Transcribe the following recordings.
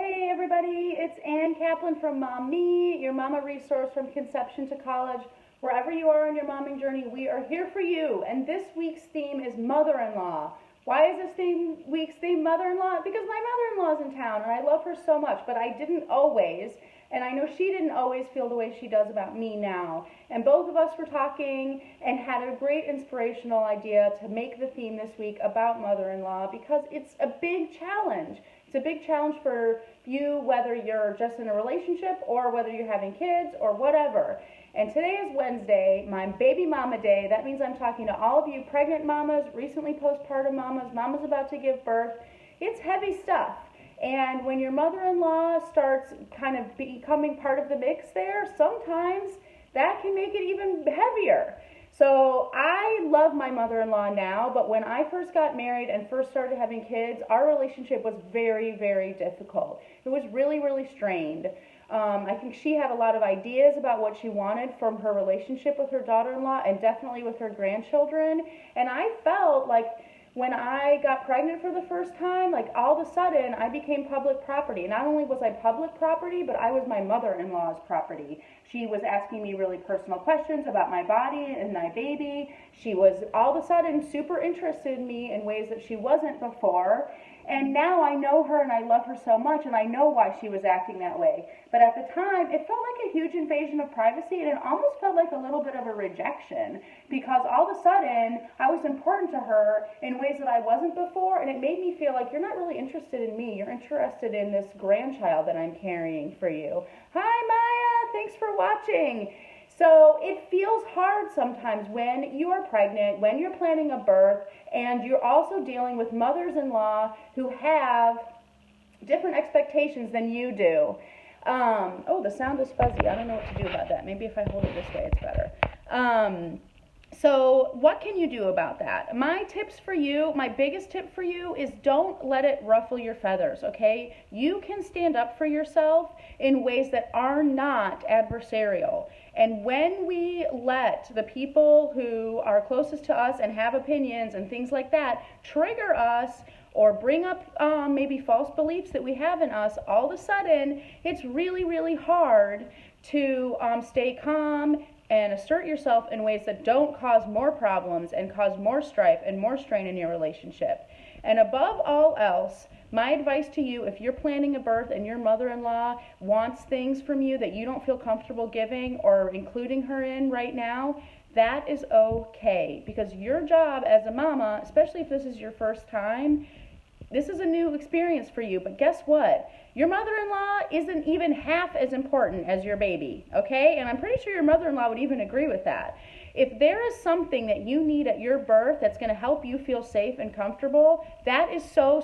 Hey everybody, it's Ann Kaplan from Mom Me, your mama resource from conception to college. Wherever you are on your momming journey, we are here for you. And this week's theme is mother-in-law. Why is this week's theme mother-in-law? Because my mother-in-law is in town and I love her so much, but I didn't always. And I know she didn't always feel the way she does about me now. And both of us were talking and had a great inspirational idea to make the theme this week about mother-in-law because it's a big challenge. It's a big challenge for you, whether you're just in a relationship or whether you're having kids or whatever. And today is Wednesday, my baby mama day. That means I'm talking to all of you pregnant mamas, recently postpartum mamas, mamas about to give birth. It's heavy stuff. And when your mother-in-law starts kind of becoming part of the mix there, sometimes that can make it even heavier. So I love my mother-in-law now, but when I first got married and first started having kids, our relationship was very, very difficult. It was really, really strained. I think she had a lot of ideas about what she wanted from her relationship with her daughter-in-law and definitely with her grandchildren. And I felt like when I got pregnant for the first time, like all of a sudden I became public property. Not only was I public property, but I was my mother-in-law's property. She was asking me really personal questions about my body and my baby. She was all of a sudden super interested in me in ways that she wasn't before. And now I know her and I love her so much and I know why she was acting that way. But at the time, it felt like a huge invasion of privacy and it almost felt like a little bit of a rejection because all of a sudden I was important to her in ways that I wasn't before, and it made me feel like you're not really interested in me. You're interested in this grandchild that I'm carrying for you. Hi Maya, thanks for watching. So it feels hard sometimes when you are pregnant, when you're planning a birth, and you're also dealing with mothers-in-law who have different expectations than you do. Oh, the sound is fuzzy. I don't know what to do about that. Maybe if I hold it this way, it's better. So what can you do about that? My tips for you, my biggest tip for you is don't let it ruffle your feathers, okay? You can stand up for yourself in ways that are not adversarial. And when we let the people who are closest to us and have opinions and things like that trigger us or bring up maybe false beliefs that we have in us, all of a sudden it's really, really hard to stay calm and assert yourself in ways that don't cause more problems and cause more strife and more strain in your relationship. And above all else, my advice to you, if you're planning a birth and your mother-in-law wants things from you that you don't feel comfortable giving or including her in right now, that is okay. Because your job as a mama, especially if this is your first time, this is a new experience for you. But guess what? Your mother-in-law isn't even half as important as your baby, okay? And I'm pretty sure your mother-in-law would even agree with that. If there is something that you need at your birth that's going to help you feel safe and comfortable, that is so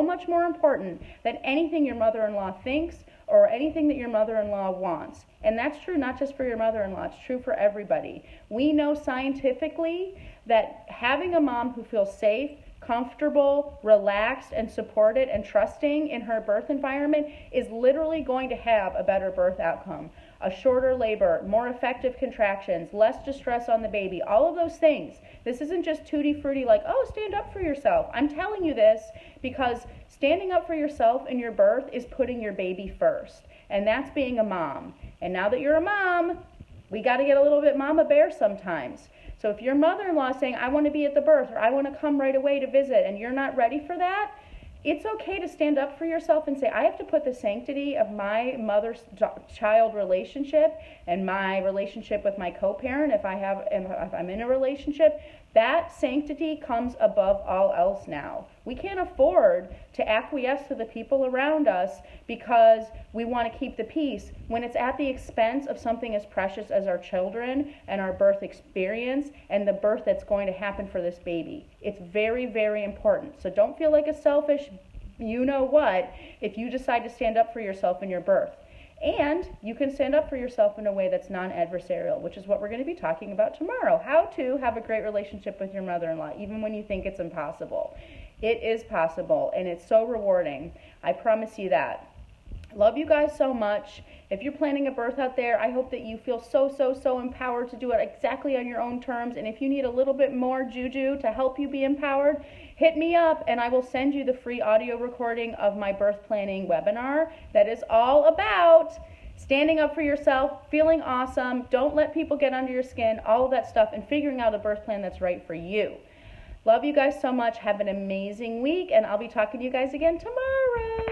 much more important than anything your mother-in-law thinks or anything that your mother-in-law wants. And that's true not just for your mother-in-law, it's true for everybody. We know scientifically that having a mom who feels safe, comfortable, relaxed, and supported and trusting in her birth environment is literally going to have a better birth outcome. A shorter labor, more effective contractions, less distress on the baby, all of those things. This isn't just tutti frutti like, oh, stand up for yourself. I'm telling you this because standing up for yourself in your birth is putting your baby first. And that's being a mom. And now that you're a mom, we got to get a little bit mama bear sometimes. So if your mother-in-law is saying, I want to be at the birth or I want to come right away to visit and you're not ready for that, it's okay to stand up for yourself and say, I have to put the sanctity of my mother-child relationship and my relationship with my co-parent, if I'm in a relationship, that sanctity comes above all else now. We can't afford to acquiesce to the people around us because we want to keep the peace when it's at the expense of something as precious as our children and our birth experience and the birth that's going to happen for this baby. It's very, very important. So don't feel like a selfish you-know-what if you decide to stand up for yourself in your birth. And you can stand up for yourself in a way that's non-adversarial, which is what we're going to be talking about tomorrow. How to have a great relationship with your mother-in-law, even when you think it's impossible. It is possible, and it's so rewarding. I promise you that. Love you guys so much. If you're planning a birth out there, I hope that you feel so empowered to do it exactly on your own terms. And if you need a little bit more juju to help you be empowered, hit me up and I will send you the free audio recording of my birth planning webinar that is all about standing up for yourself, feeling awesome, don't let people get under your skin, all of that stuff, and figuring out a birth plan that's right for you. Love you guys so much. Have an amazing week, and I'll be talking to you guys again tomorrow.